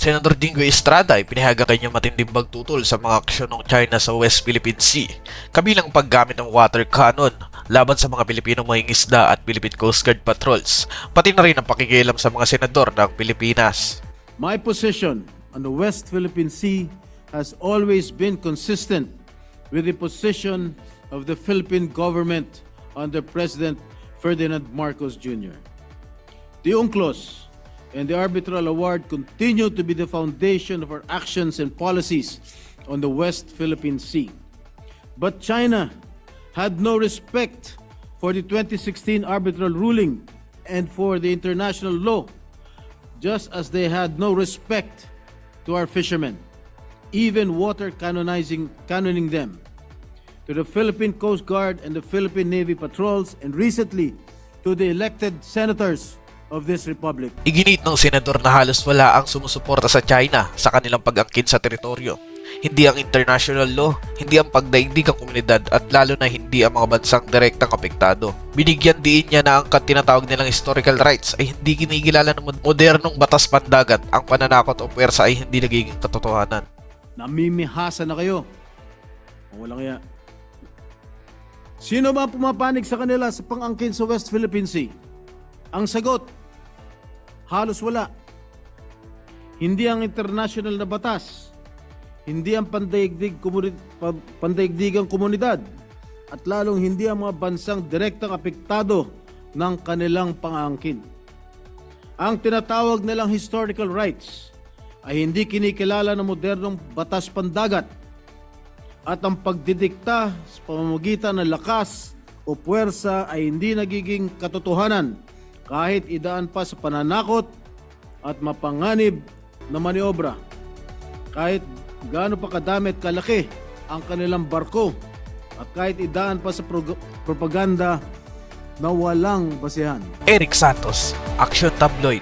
Senador Jingo Estrada ay pinahaga kanyang matinding pagtutol sa mga aksyon ng China sa West Philippine Sea, kabilang paggamit ng water cannon laban sa mga Pilipinong mangingisda at Philippine Coast Guard patrols, pati na rin ang pakikialam sa mga senador ng Pilipinas. My position on the West Philippine Sea has always been consistent with the position of the Philippine government under President Ferdinand Marcos Jr. The UNCLOS and the Arbitral Award continue to be the foundation of our actions and policies on the West Philippine Sea. But China had no respect for the 2016 arbitral ruling and for the international law, just as they had no respect to our fishermen, even water cannoning them, to the Philippine Coast Guard and the Philippine Navy patrols, and recently to the elected senators of this republic. Iginit ng senador na halos wala ang sumusuporta sa China sa kanilang pag-angkin sa teritoryo. Hindi ang international law, hindi ang pagdaigdig ng komunidad at lalo na hindi ang mga bansang direktang apektado. Binigyan diin niya na ang tinatawag nilang historical rights ay hindi kinikilala ng modernong batas pandagat. Ang pananakot o puwersa ay hindi nagiging katotohanan. Namimihasa na kayo. Walang kaya. Sino ba pumapanig sa kanila sa pang-angkin sa West Philippine Sea? Ang sagot, halos wala. Hindi ang international na batas, hindi ang pandaigdigang komunidad, at lalong hindi ang mga bansang direktang apektado ng kanilang pang-angkin. Ang tinatawag nilang historical rights ay hindi kinikilala ng modernong batas pandagat, at ang pagdidikta sa pamamagitan ng lakas o puwersa ay hindi nagiging katotohanan kahit idaan pa sa pananakot at mapanganib na maniobra. Kahit gaano pa kadami at kalaki ang kanilang barko at kahit idaan pa sa propaganda na walang basehan. Eric Santos, Action Tabloid.